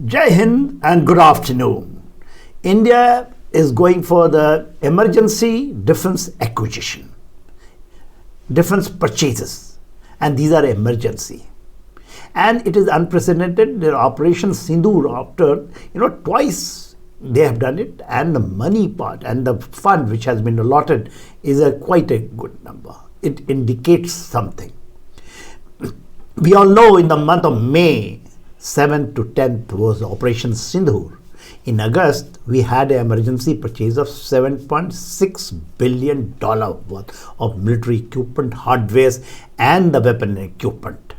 Jai Hind and good afternoon. India is going for the emergency defense acquisition, defense purchases, and these are emergency. And it is unprecedented. Their Operation Sindoor, after twice they have done it, and the money part and the fund which has been allotted is quite a good number. It indicates something. We all know in the month of May, 7th to 10th was Operation Sindoor. In August, we had an emergency purchase of $7.6 billion worth of military equipment, hardwares, and the weapon equipment.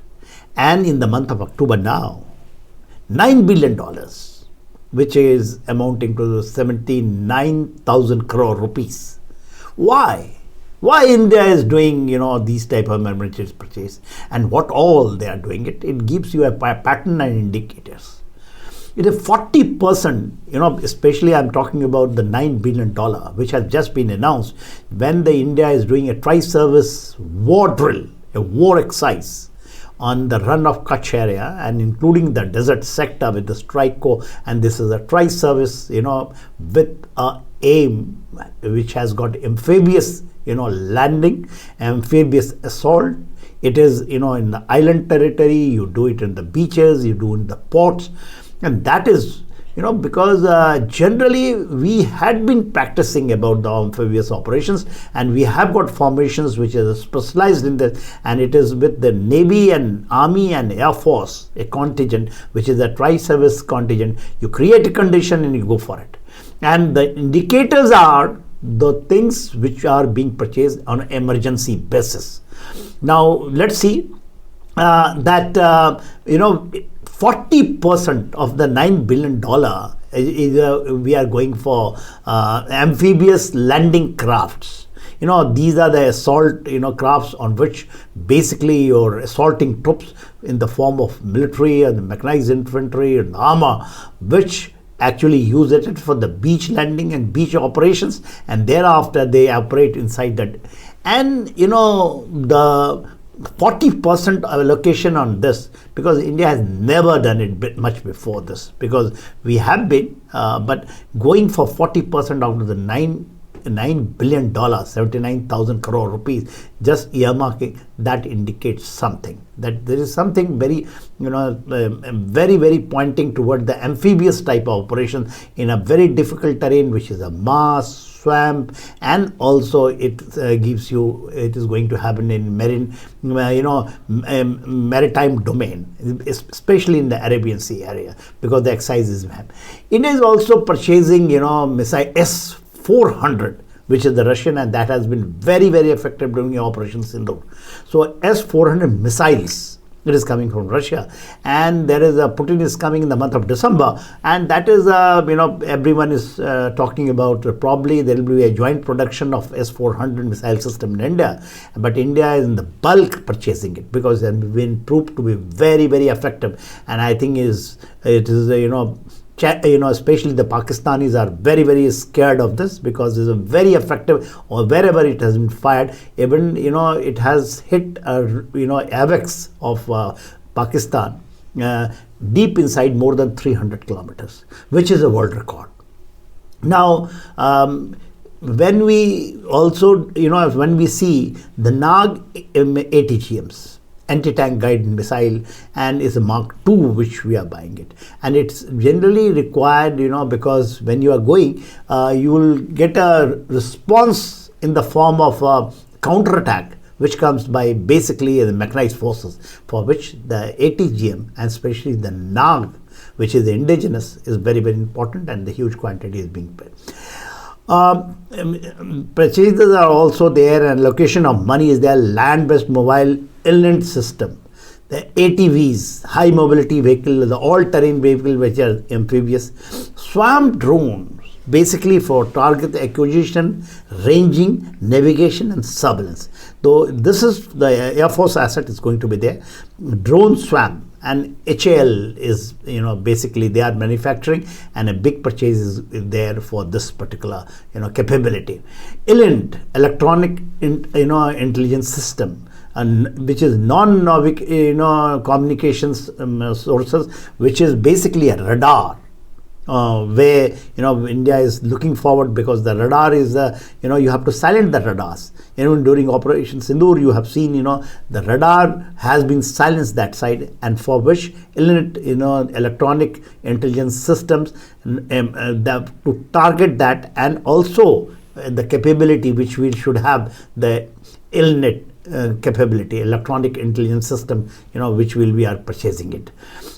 And in the month of October now, $9 billion, which is amounting to 79,000 crore rupees. Why? Why India is doing, these type of emergency purchase, and what all they are doing it? It gives you a pattern and indicators. It is 40%, especially I'm talking about the $9 billion, which has just been announced when the India is doing a tri-service war drill, a war exercise on the run of Kutch area and including the desert sector with the strike corps, and this is a tri-service, with a aim which has got amphibious landing, amphibious assault. It is, in the island territory, you do it in the beaches, you do in the ports. And that is, because generally we had been practicing about the amphibious operations, and we have got formations which are specialized in this, and it is with the Navy and Army and Air Force, a contingent, which is a tri-service contingent. You create a condition and you go for it. And the indicators are the things which are being purchased on an emergency basis. Now, let's see that, 40% of the $9 billion we are going for amphibious landing crafts. These are the assault, crafts on which basically you're assaulting troops in the form of military and mechanized infantry and armor, which actually use it for the beach landing and beach operations, and thereafter they operate inside that. And the 40% allocation on this, because India has never done it much before this, because we have been but going for 40% out of the $9 billion, 79,000 crore rupees, just earmarking, that indicates something, that there is something very, very, very pointing toward the amphibious type of operation in a very difficult terrain, which is a marsh, swamp, and also it gives you, it is going to happen in marine, maritime domain, especially in the Arabian Sea area, because the exercise is. India is also purchasing, missile S-400, which is the Russian, and that has been very, very effective during Operation Sindoor. So S-400 missiles, it is coming from Russia, and there is Putin is coming in the month of December, and that is everyone is talking about probably there will be a joint production of S-400 missile system in India, but India is in the bulk purchasing it because it has been proved to be very, very effective, and I think it is especially the Pakistanis are very, very scared of this because it's a very effective, or wherever it has been fired, even it has hit havocs of Pakistan deep inside more than 300 kilometers, which is a world record. Now, when we also when we see the NAG ATGMs, anti-tank guided missile, and is a Mark II which we are buying it, and it's generally required because when you are going you will get a response in the form of a counter-attack which comes by basically the mechanized forces, for which the ATGM and especially the NAG, which is the indigenous, is very, very important, and the huge quantity is being paid. Purchases are also there, and location of money is there. Land-based mobile inland system, the ATVs, high mobility vehicle, the all-terrain vehicle which are amphibious, swarm drones, basically for target acquisition, ranging, navigation, and surveillance. Though this is the Air Force asset is going to be there. Drone swarm, and HAL is, basically they are manufacturing, and a big purchase is there for this particular, capability. ELINT, electronic, intelligence system, which is non-navic communications sources, which is basically a radar. Where India is looking forward, because the radar is you have to silence the radars. During Operation Sindoor, you have seen the radar has been silenced that side, and for which electronic intelligence systems to target that, and also the capability which we should have, the ILNET capability, electronic intelligence system, which we are purchasing it.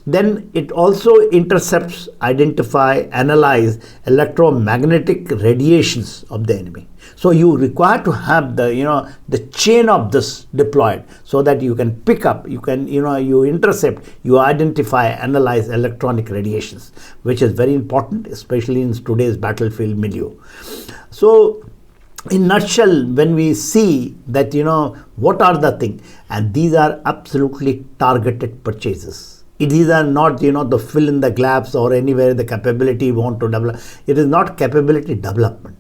Then it also intercepts, identify, analyze electromagnetic radiations of the enemy. So you require to have the chain of this deployed, so that you can pick up, you intercept, you identify, analyze electronic radiations, which is very important, especially in today's battlefield milieu. So in nutshell, when we see that what are the things, and these are absolutely targeted purchases. These are not the fill in the gaps or anywhere the capability you want to develop. It is not capability development.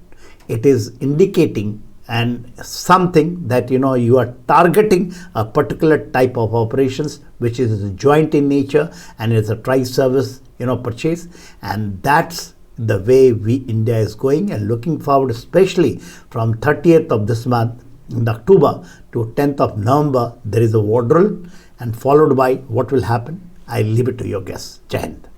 It is indicating and something that you are targeting a particular type of operations, which is joint in nature, and it's a tri-service purchase, and that's the way India is going, and looking forward, especially from 30th of this month in October to 10th of November, there is a war drill, and followed by what will happen, I leave it to your guess. Jai Hind.